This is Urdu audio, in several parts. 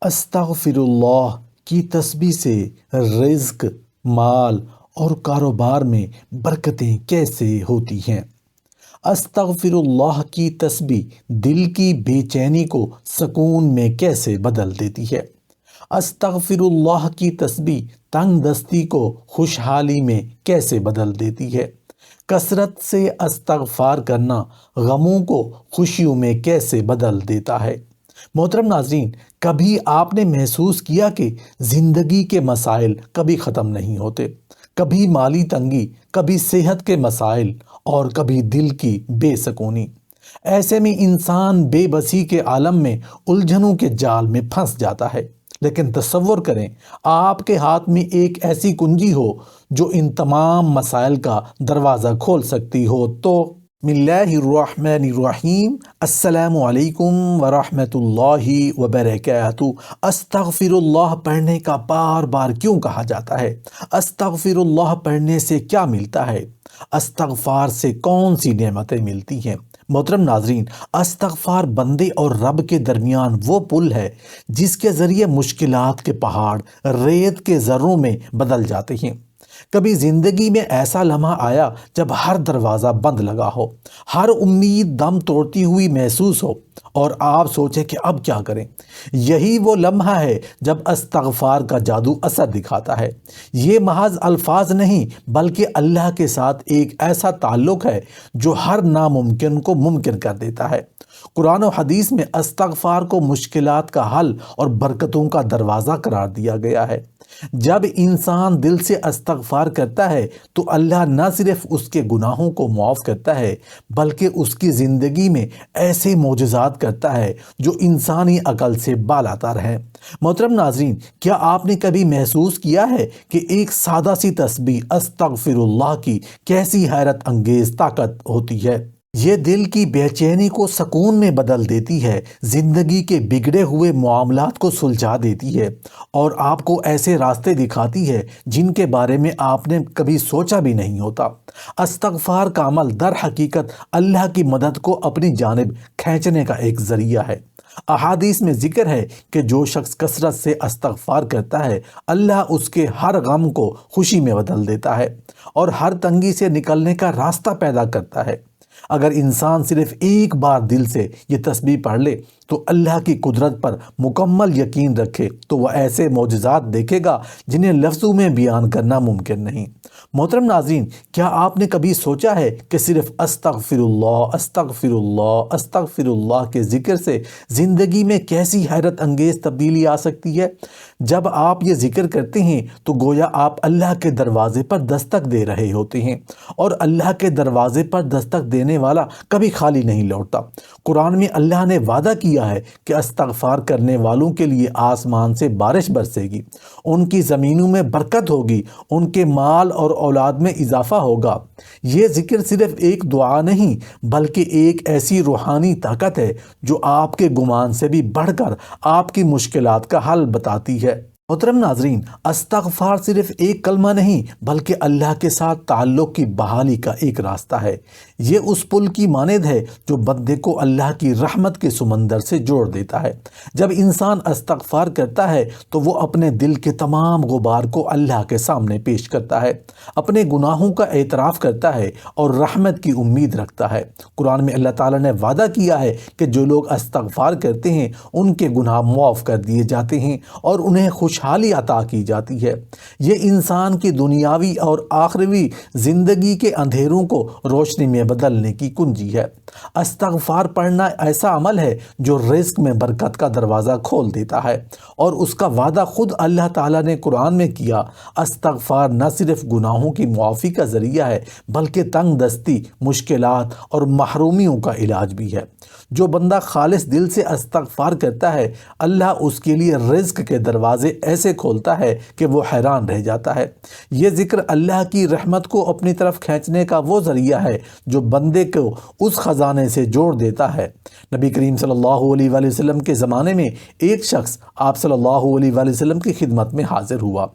استغفر اللہ کی تسبیح سے رزق، مال اور کاروبار میں برکتیں کیسے ہوتی ہیں؟ استغفر اللہ کی تسبیح دل کی بے چینی کو سکون میں کیسے بدل دیتی ہے؟ استغفر اللہ کی تسبیح تنگ دستی کو خوشحالی میں کیسے بدل دیتی ہے؟ کثرت سے استغفار کرنا غموں کو خوشیوں میں کیسے بدل دیتا ہے؟ محترم ناظرین، کبھی آپ نے محسوس کیا کہ زندگی کے مسائل کبھی ختم نہیں ہوتے؟ کبھی مالی تنگی، کبھی صحت کے مسائل اور کبھی دل کی بے سکونی۔ ایسے میں انسان بے بسی کے عالم میں الجھنوں کے جال میں پھنس جاتا ہے۔ لیکن تصور کریں، آپ کے ہاتھ میں ایک ایسی کنجی ہو جو ان تمام مسائل کا دروازہ کھول سکتی ہو تو بسم اللہ الرحمن الرحیم۔ السلام علیکم ورحمۃ اللہ وبرکاتہ۔ استغفر اللہ پڑھنے کا بار بار کیوں کہا جاتا ہے؟ استغفر اللہ پڑھنے سے کیا ملتا ہے؟ استغفار سے کون سی نعمتیں ملتی ہیں؟ محترم ناظرین، استغفار بندے اور رب کے درمیان وہ پل ہے جس کے ذریعے مشکلات کے پہاڑ ریت کے ذروں میں بدل جاتے ہیں۔ کبھی زندگی میں ایسا لمحہ آیا جب ہر دروازہ بند لگا ہو، ہر امید دم توڑتی ہوئی محسوس ہو اور آپ سوچیں کہ اب کیا کریں؟ یہی وہ لمحہ ہے جب استغفار کا جادو اثر دکھاتا ہے۔ یہ محض الفاظ نہیں بلکہ اللہ کے ساتھ ایک ایسا تعلق ہے جو ہر ناممکن کو ممکن کر دیتا ہے۔ قرآن و حدیث میں استغفار کو مشکلات کا حل اور برکتوں کا دروازہ قرار دیا گیا ہے۔ جب انسان دل سے استغفار کرتا ہے تو اللہ نہ صرف اس کے گناہوں کو معاف کرتا ہے بلکہ اس کی زندگی میں ایسے معجزات کرتا ہے جو انسانی عقل سے بالاتر ہیں۔ محترم ناظرین، کیا آپ نے کبھی محسوس کیا ہے کہ ایک سادہ سی تسبیح استغفر اللہ کی کیسی حیرت انگیز طاقت ہوتی ہے؟ یہ دل کی بے چینی کو سکون میں بدل دیتی ہے، زندگی کے بگڑے ہوئے معاملات کو سلجھا دیتی ہے اور آپ کو ایسے راستے دکھاتی ہے جن کے بارے میں آپ نے کبھی سوچا بھی نہیں ہوتا۔ استغفار کا عمل در حقیقت اللہ کی مدد کو اپنی جانب کھینچنے کا ایک ذریعہ ہے۔ احادیث میں ذکر ہے کہ جو شخص کثرت سے استغفار کرتا ہے، اللہ اس کے ہر غم کو خوشی میں بدل دیتا ہے اور ہر تنگی سے نکلنے کا راستہ پیدا کرتا ہے۔ اگر انسان صرف ایک بار دل سے یہ تسبیح پڑھ لے تو اللہ کی قدرت پر مکمل یقین رکھے تو وہ ایسے معجزات دیکھے گا جنہیں لفظوں میں بیان کرنا ممکن نہیں۔ محترم ناظرین، کیا آپ نے کبھی سوچا ہے کہ صرف استغفر اللہ استغفر اللہ استغفر اللہ کے ذکر سے زندگی میں کیسی حیرت انگیز تبدیلی آ سکتی ہے؟ جب آپ یہ ذکر کرتے ہیں تو گویا آپ اللہ کے دروازے پر دستک دے رہے ہوتے ہیں، اور اللہ کے دروازے پر دستک دینے والا کبھی خالی نہیں لوٹتا۔ قرآن میں اللہ نے وعدہ کیا ہے کہ استغفار کرنے والوں کے لیے آسمان سے بارش برسے گی، ان کی زمینوں میں برکت ہوگی، ان کے مال اور اولاد میں اضافہ ہوگا۔ یہ ذکر صرف ایک دعا نہیں بلکہ ایک ایسی روحانی طاقت ہے جو آپ کے گمان سے بھی بڑھ کر آپ کی مشکلات کا حل بتاتی ہے۔ محترم ناظرین، استغفار صرف ایک کلمہ نہیں بلکہ اللہ کے ساتھ تعلق کی بحالی کا ایک راستہ ہے۔ یہ اس پل کی مانند ہے جو بندے کو اللہ کی رحمت کے سمندر سے جوڑ دیتا ہے۔ جب انسان استغفار کرتا ہے تو وہ اپنے دل کے تمام غبار کو اللہ کے سامنے پیش کرتا ہے، اپنے گناہوں کا اعتراف کرتا ہے اور رحمت کی امید رکھتا ہے۔ قرآن میں اللہ تعالیٰ نے وعدہ کیا ہے کہ جو لوگ استغفار کرتے ہیں ان کے گناہ معاف کر دیے جاتے ہیں اور انہیں خوشحالی عطا کی جاتی ہے۔ یہ انسان کی دنیاوی اور آخروی زندگی کے اندھیروں کو روشنی میں بدلنے کی کنجی ہے۔ استغفار پڑھنا ایسا عمل ہے جو رزق میں برکت کا دروازہ کھول دیتا ہے، اور اس کا وعدہ خود اللہ تعالیٰ نے قرآن میں کیا۔ استغفار نہ صرف گناہوں کی معافی کا ذریعہ ہے بلکہ تنگ دستی، مشکلات اور محرومیوں کا علاج بھی ہے۔ جو بندہ خالص دل سے استغفار کرتا ہے، اللہ اس کے لیے رزق کے دروازے ایسے کھولتا ہے کہ وہ حیران رہ جاتا ہے۔ یہ ذکر اللہ کی رحمت کو اپنی طرف کھینچنے کا وہ ذریعہ ہے جو بندے کو اس خزانے سے جوڑ دیتا ہے۔ نبی کریم صلی اللہ علیہ وآلہ وسلم کے زمانے میں ایک شخص آپ صلی اللہ علیہ وآلہ وسلم کی خدمت میں حاضر ہوا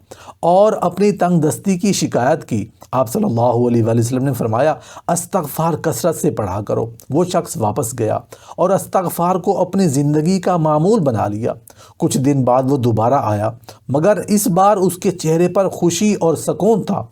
اور اپنی تنگ دستی کی شکایت کی۔ آپ صلی اللہ علیہ وآلہ وسلم نے فرمایا، استغفار کثرت سے پڑھا کرو۔ وہ شخص واپس گیا اور استغفار کو اپنی زندگی کا معمول بنا لیا۔ کچھ دن بعد وہ دوبارہ آیا، مگر اس بار اس کے چہرے پر خوشی اور سکون تھا۔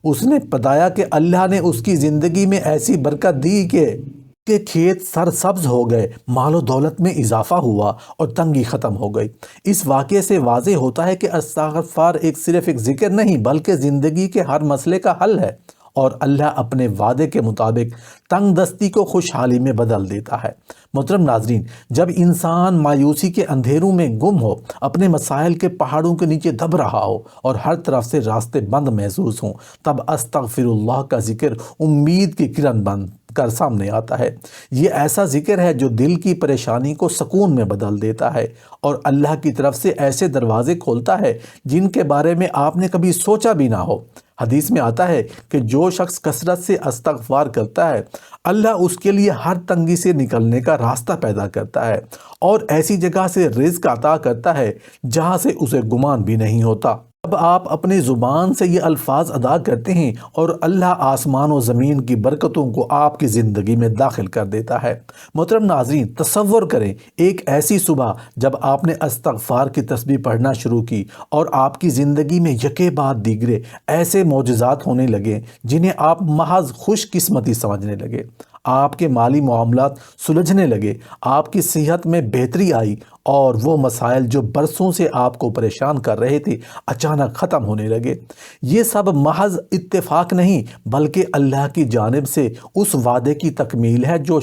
اس نے بتایا کہ اللہ نے اس کی زندگی میں ایسی برکت دی کہ کھیت سرسبز ہو گئے، مال و دولت میں اضافہ ہوا اور تنگی ختم ہو گئی۔ اس واقعے سے واضح ہوتا ہے کہ استغفار صرف ایک ذکر نہیں بلکہ زندگی کے ہر مسئلے کا حل ہے، اور اللہ اپنے وعدے کے مطابق تنگ دستی کو خوشحالی میں بدل دیتا ہے۔ محترم ناظرین، جب انسان مایوسی کے اندھیروں میں گم ہو، اپنے مسائل کے پہاڑوں کے نیچے دب رہا ہو اور ہر طرف سے راستے بند محسوس ہوں، تب استغفر اللہ کا ذکر امید کی کرن بن کر سامنے آتا ہے۔ یہ ایسا ذکر ہے جو دل کی پریشانی کو سکون میں بدل دیتا ہے اور اللہ کی طرف سے ایسے دروازے کھولتا ہے جن کے بارے میں آپ نے کبھی سوچا بھی نہ ہو۔ حدیث میں آتا ہے کہ جو شخص کثرت سے استغفار کرتا ہے، اللہ اس کے لیے ہر تنگی سے نکلنے کا راستہ پیدا کرتا ہے اور ایسی جگہ سے رزق عطا کرتا ہے جہاں سے اسے گمان بھی نہیں ہوتا۔ اب آپ اپنی زبان سے یہ الفاظ ادا کرتے ہیں اور اللہ آسمان و زمین کی برکتوں کو آپ کی زندگی میں داخل کر دیتا ہے۔ محترم ناظرین، تصور کریں ایک ایسی صبح جب آپ نے استغفار کی تسبیح پڑھنا شروع کی اور آپ کی زندگی میں یکے بعد دیگرے ایسے معجزات ہونے لگے جنہیں آپ محض خوش قسمتی سمجھنے لگے۔ آپ کے مالی معاملات سلجھنے لگے، آپ کی صحت میں بہتری آئی اور وہ مسائل جو برسوں سے آپ کو پریشان کر رہے تھے اچانک ختم ہونے لگے۔ یہ سب محض اتفاق نہیں بلکہ اللہ کی جانب سے اس وعدے کی تکمیل ہے۔ جو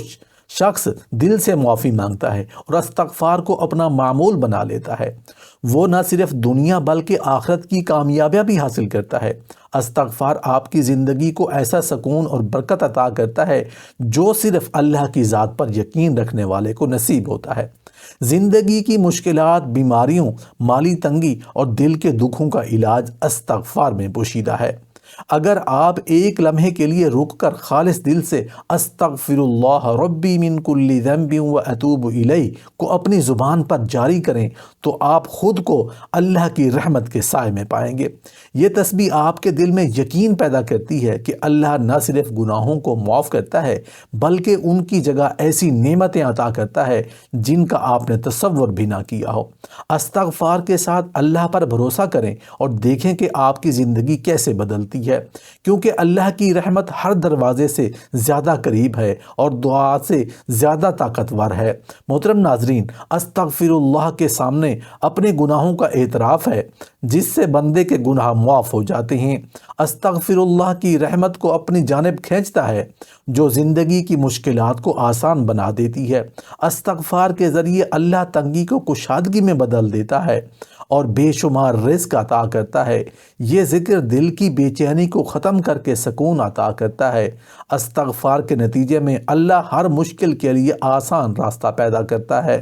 شخص دل سے معافی مانگتا ہے اور استغفار کو اپنا معمول بنا لیتا ہے، وہ نہ صرف دنیا بلکہ آخرت کی کامیابیاں بھی حاصل کرتا ہے۔ استغفار آپ کی زندگی کو ایسا سکون اور برکت عطا کرتا ہے جو صرف اللہ کی ذات پر یقین رکھنے والے کو نصیب ہوتا ہے۔ زندگی کی مشکلات، بیماریوں، مالی تنگی اور دل کے دکھوں کا علاج استغفار میں پوشیدہ ہے۔ اگر آپ ایک لمحے کے لیے رک کر خالص دل سے استغفر اللہ ربی من کل ذنب و اتوب الیہ کو اپنی زبان پر جاری کریں تو آپ خود کو اللہ کی رحمت کے سائے میں پائیں گے۔ یہ تسبیح آپ کے دل میں یقین پیدا کرتی ہے کہ اللہ نہ صرف گناہوں کو معاف کرتا ہے بلکہ ان کی جگہ ایسی نعمتیں عطا کرتا ہے جن کا آپ نے تصور بھی نہ کیا ہو۔ استغفار کے ساتھ اللہ پر بھروسہ کریں اور دیکھیں کہ آپ کی زندگی کیسے بدلتی ہے، کیونکہ اللہ کی رحمت ہر دروازے سے زیادہ قریب ہے اور دعا سے زیادہ طاقتور ہے۔ محترم ناظرین، استغفر اللہ کے سامنے اپنے گناہوں کا اعتراف ہے جس سے بندے کے گناہ معاف ہو جاتے ہیں۔ استغفر اللہ کی رحمت کو اپنی جانب کھینچتا ہے جو زندگی کی مشکلات کو آسان بنا دیتی ہے۔ استغفار کے ذریعے اللہ تنگی کو کشادگی میں بدل دیتا ہے اور بے شمار رزق عطا کرتا ہے۔ یہ ذکر دل کی بے چینی کو ختم کر کے سکون عطا کرتا ہے۔ استغفار کے نتیجے میں اللہ ہر مشکل کے لیے آسان راستہ پیدا کرتا ہے۔